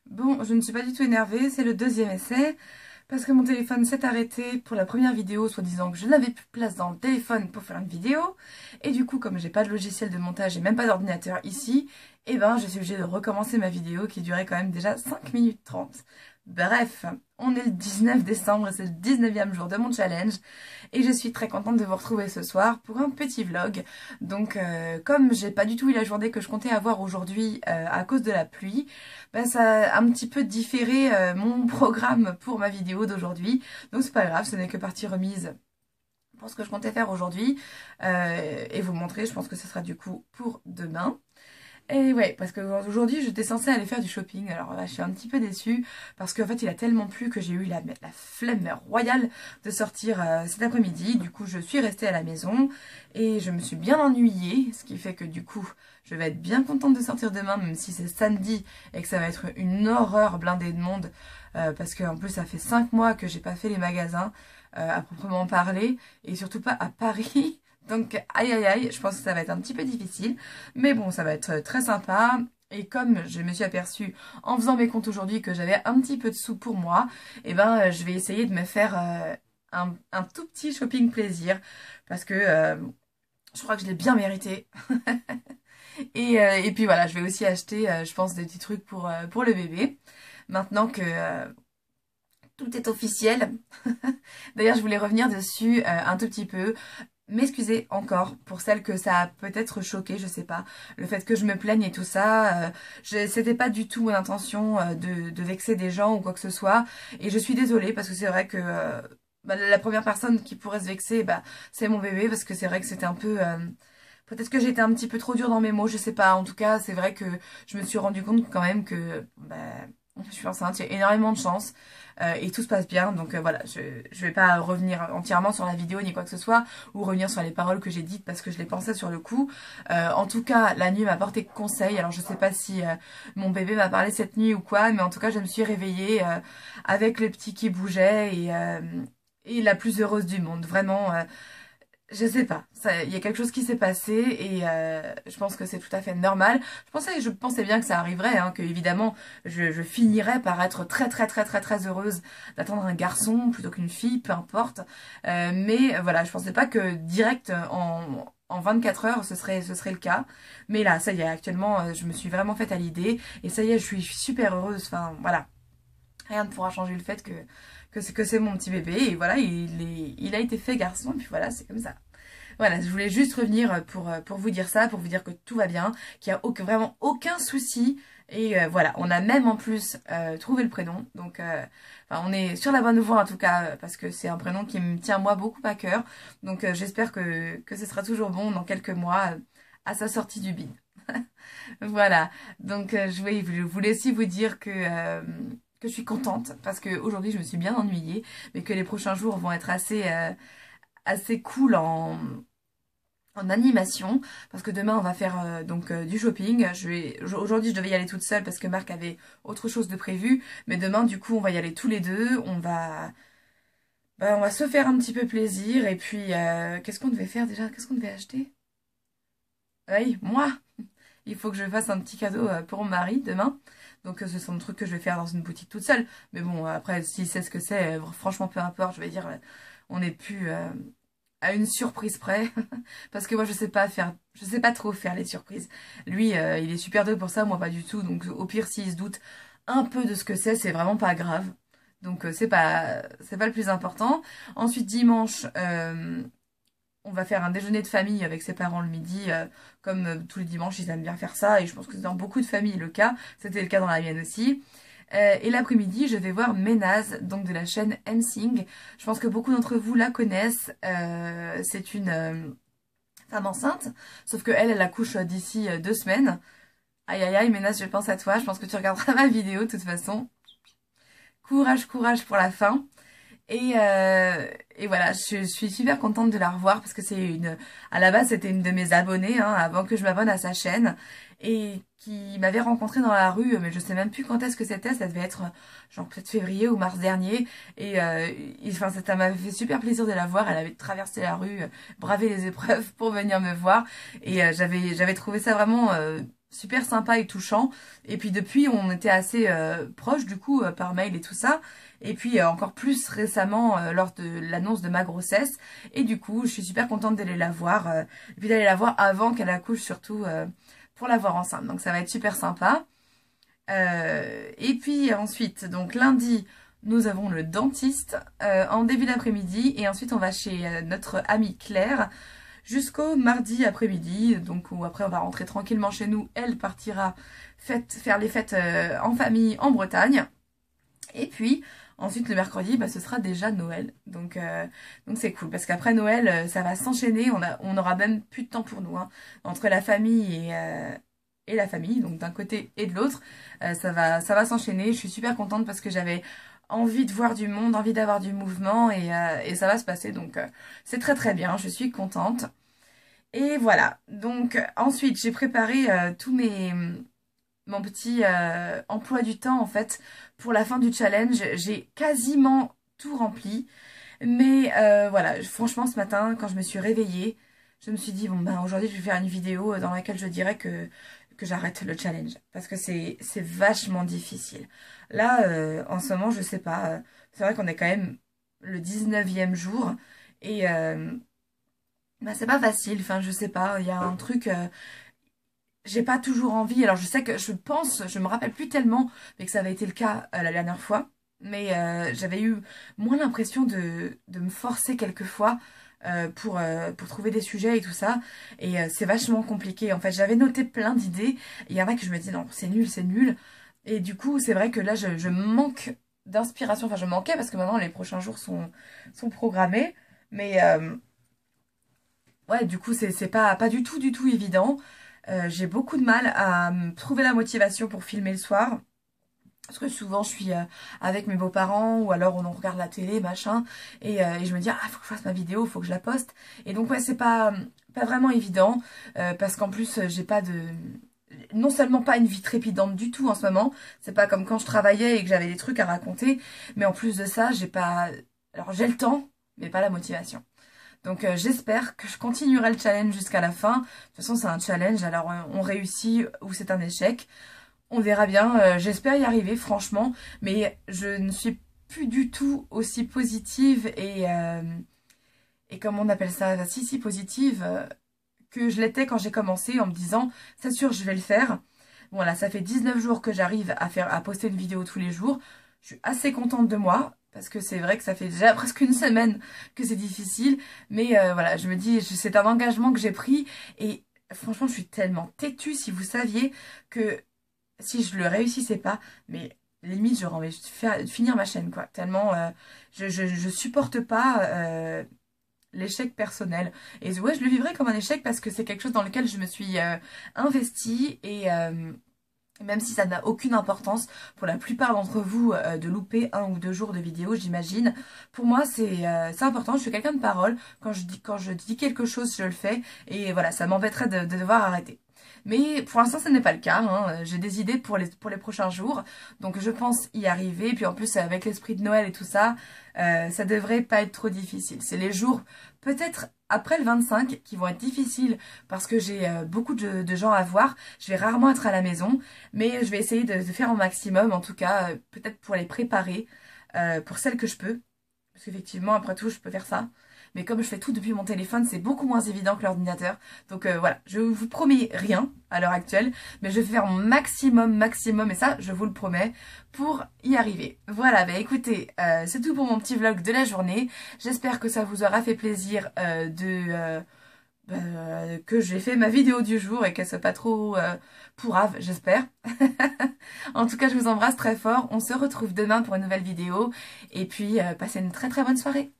Bon, je ne suis pas du tout énervée, c'est le deuxième essai, parce que mon téléphone s'est arrêté pour la première vidéo, soi-disant que je n'avais plus de place dans le téléphone pour faire une vidéo, et du coup, comme j'ai pas de logiciel de montage et même pas d'ordinateur ici, eh ben, je suis obligée de recommencer ma vidéo qui durait quand même déjà 5 minutes 30. Bref, on est le 19 décembre et c'est le 19e jour de mon challenge, et je suis très contente de vous retrouver ce soir pour un petit vlog. Donc, comme j'ai pas du tout eu la journée que je comptais avoir aujourd'hui à cause de la pluie, ben, ça a un petit peu différé mon programme pour ma vidéo d'aujourd'hui. Donc c'est pas grave, ce n'est que partie remise pour ce que je comptais faire aujourd'hui et vous montrer. Je pense que ce sera du coup pour demain. Et ouais, parce qu'aujourd'hui j'étais censée aller faire du shopping, alors là je suis un petit peu déçue, parce qu'en fait il a tellement plu que j'ai eu la flemme royale de sortir cet après-midi. Du coup je suis restée à la maison, et je me suis bien ennuyée, ce qui fait que du coup je vais être bien contente de sortir demain, même si c'est samedi, et que ça va être une horreur blindée de monde, parce qu'en plus ça fait 5 mois que j'ai pas fait les magasins, à proprement parler, et surtout pas à Paris. Donc, aïe aïe aïe, je pense que ça va être un petit peu difficile. Mais bon, ça va être très sympa. Et comme je me suis aperçue en faisant mes comptes aujourd'hui que j'avais un petit peu de sous pour moi, eh ben, je vais essayer de me faire un tout petit shopping plaisir. Parce que je crois que je l'ai bien mérité. Et puis voilà, je vais aussi acheter, je pense, des petits trucs pour le bébé. Maintenant que tout est officiel. D'ailleurs, je voulais revenir dessus un tout petit peu. M'excuser encore pour celles que ça a peut-être choqué, je sais pas, le fait que je me plaigne et tout ça, c'était pas du tout mon intention de vexer des gens ou quoi que ce soit, et je suis désolée parce que c'est vrai que bah, la première personne qui pourrait se vexer, bah, c'est mon bébé, parce que c'est vrai que c'était un peu... peut-être que j'ai été un petit peu trop dure dans mes mots, je sais pas, en tout cas c'est vrai que je me suis rendu compte quand même que... bah, je suis enceinte, il y a énormément de chance et tout se passe bien. Donc voilà, je vais pas revenir entièrement sur la vidéo ni quoi que ce soit, ou revenir sur les paroles que j'ai dites parce que je les pensais sur le coup. En tout cas, la nuit m'a porté conseil. Alors je sais pas si mon bébé m'a parlé cette nuit ou quoi, mais en tout cas je me suis réveillée avec le petit qui bougeait et la plus heureuse du monde. Vraiment, je sais pas, il y a quelque chose qui s'est passé et je pense que c'est tout à fait normal. Je pensais bien que ça arriverait, hein, que évidemment je finirais par être très très très très très heureuse d'attendre un garçon plutôt qu'une fille, peu importe. Mais voilà, je pensais pas que direct en 24 heures ce serait le cas. Mais là, ça y est, actuellement je me suis vraiment faite à l'idée et ça y est, je suis super heureuse. Enfin voilà. Rien ne pourra changer le fait que c'est mon petit bébé. Et voilà, il a été fait garçon. Et puis voilà, c'est comme ça. Voilà, je voulais juste revenir pour vous dire ça, pour vous dire que tout va bien, qu'il n'y a vraiment aucun souci. Et voilà, on a même en plus trouvé le prénom. Donc, enfin, on est sur la bonne voie en tout cas, parce que c'est un prénom qui me tient moi beaucoup à cœur. Donc, j'espère que ce sera toujours bon dans quelques mois à sa sortie du bide. Voilà, donc je voulais aussi vous dire que je suis contente parce qu'aujourd'hui je me suis bien ennuyée, mais que les prochains jours vont être assez cool en animation, parce que demain on va faire donc du shopping. Aujourd'hui je devais y aller toute seule parce que Marc avait autre chose de prévu, mais demain du coup on va y aller tous les deux, on va se faire un petit peu plaisir, et puis qu'est-ce qu'on devait faire déjà? Qu'est-ce qu'on devait acheter? Oui, moi! Il faut que je fasse un petit cadeau pour mon mari demain. Donc ce sont des trucs que je vais faire dans une boutique toute seule. Mais bon, après, s'il sait ce que c'est, franchement, peu importe. Je vais dire, on n'est plus à une surprise près. Parce que moi, je sais pas trop faire les surprises. Lui, il est super doué pour ça, moi pas du tout. Donc au pire, s'il se doute un peu de ce que c'est vraiment pas grave. Donc c'est pas le plus important. Ensuite, dimanche, on va faire un déjeuner de famille avec ses parents le midi, comme tous les dimanches, ils aiment bien faire ça, et je pense que c'est dans beaucoup de familles le cas. C'était le cas dans la mienne aussi. Et l'après-midi, je vais voir Ménaz, donc de la chaîne NSYNC. Je pense que beaucoup d'entre vous la connaissent. C'est une femme enceinte, sauf que elle accouche d'ici 2 semaines. Aïe aïe aïe, Ménaz, je pense à toi. Je pense que tu regarderas ma vidéo de toute façon. Courage, courage pour la fin. Et voilà, je suis super contente de la revoir parce que à la base c'était une de mes abonnées, hein, avant que je m'abonne à sa chaîne, et qui m'avait rencontrée dans la rue, mais je sais même plus quand est-ce que c'était, ça devait être genre peut-être février ou mars dernier, et enfin ça m'avait fait super plaisir de la voir. Elle avait traversé la rue, bravé les épreuves pour venir me voir, et j'avais trouvé ça vraiment super sympa et touchant. Et puis depuis, on était assez proches du coup par mail et tout ça. Et puis encore plus récemment lors de l'annonce de ma grossesse. Et du coup, je suis super contente d'aller la voir. Et puis d'aller la voir avant qu'elle accouche surtout pour la voir enceinte. Donc ça va être super sympa. Et puis ensuite, donc lundi, nous avons le dentiste en début d'après-midi. Et ensuite, on va chez notre amie Claire jusqu'au mardi après-midi. Donc où après, on va rentrer tranquillement chez nous. Elle partira faire les fêtes en famille en Bretagne. Et puis, ensuite, le mercredi, bah, ce sera déjà Noël. Donc c'est cool. Parce qu'après Noël, ça va s'enchaîner. On aura même plus de temps pour nous. Hein. Entre la famille et la famille, donc d'un côté et de l'autre, ça va s'enchaîner. Je suis super contente parce que j'avais envie de voir du monde, envie d'avoir du mouvement et ça va se passer. Donc c'est très très bien. Je suis contente. Et voilà. Donc ensuite, j'ai préparé mon petit emploi du temps en fait pour la fin du challenge. J'ai quasiment tout rempli. Mais voilà, franchement ce matin quand je me suis réveillée, je me suis dit bon ben aujourd'hui je vais faire une vidéo dans laquelle je dirais que j'arrête le challenge. Parce que c'est vachement difficile. Là en ce moment je sais pas, c'est vrai qu'on est quand même le 19e jour et bah, c'est pas facile, enfin je sais pas, il y a un truc j'ai pas toujours envie. Alors je sais que je me rappelle plus tellement, mais que ça avait été le cas la dernière fois. Mais j'avais eu moins l'impression de me forcer quelquefois pour trouver des sujets et tout ça. Et c'est vachement compliqué. En fait, j'avais noté plein d'idées. Il y en a que je me disais non, c'est nul, c'est nul. Et du coup, c'est vrai que là, je manque d'inspiration. Enfin, je manquais parce que maintenant, les prochains jours sont programmés. Mais ouais, du coup, c'est pas du tout évident. J'ai beaucoup de mal à me trouver la motivation pour filmer le soir. Parce que souvent je suis avec mes beaux-parents ou alors on en regarde la télé, machin. Et je me dis, ah, faut que je fasse ma vidéo, faut que je la poste. Et donc ouais, c'est pas vraiment évident. Parce qu'en plus, j'ai pas de... Non seulement pas une vie trépidante du tout en ce moment. C'est pas comme quand je travaillais et que j'avais des trucs à raconter. Mais en plus de ça, j'ai pas... Alors j'ai le temps, mais pas la motivation. Donc j'espère que je continuerai le challenge jusqu'à la fin. De toute façon c'est un challenge, alors on réussit ou c'est un échec. On verra bien, j'espère y arriver franchement. Mais je ne suis plus du tout aussi positive et comment on appelle ça, si positive que je l'étais quand j'ai commencé en me disant c'est sûr je vais le faire. Voilà, ça fait 19 jours que j'arrive à poster une vidéo tous les jours. Je suis assez contente de moi. Parce que c'est vrai que ça fait déjà presque une semaine que c'est difficile. Mais voilà, je me dis, c'est un engagement que j'ai pris. Et franchement, je suis tellement têtue, si vous saviez, que si je le réussissais pas, mais limite, j'aurais envie de finir ma chaîne, quoi. Tellement, je supporte pas l'échec personnel. Et ouais, je le vivrai comme un échec parce que c'est quelque chose dans lequel je me suis investie et... Même si ça n'a aucune importance pour la plupart d'entre vous de louper 1 ou 2 jours de vidéo, j'imagine. Pour moi, c'est important. Je suis quelqu'un de parole. Quand je dis quelque chose, je le fais. Et voilà, ça m'embêterait de devoir arrêter. Mais pour l'instant, ce n'est pas le cas. Hein. J'ai des idées pour les prochains jours. Donc, je pense y arriver. Puis en plus, avec l'esprit de Noël et tout ça, ça devrait pas être trop difficile. C'est les jours, peut-être après le 25, qui vont être difficiles parce que j'ai beaucoup de gens à voir. Je vais rarement être à la maison. Mais je vais essayer de faire au maximum. En tout cas, peut-être pour les préparer. Pour celles que je peux. Parce qu'effectivement, après tout, je peux faire ça. Mais comme je fais tout depuis mon téléphone, c'est beaucoup moins évident que l'ordinateur. Donc voilà, je vous promets rien à l'heure actuelle, mais je vais faire mon maximum, et ça, je vous le promets, pour y arriver. Voilà, bah écoutez, c'est tout pour mon petit vlog de la journée. J'espère que ça vous aura fait plaisir que j'ai fait ma vidéo du jour et qu'elle soit pas trop pourrave, j'espère. En tout cas, je vous embrasse très fort. On se retrouve demain pour une nouvelle vidéo. Et puis, passez une très très bonne soirée.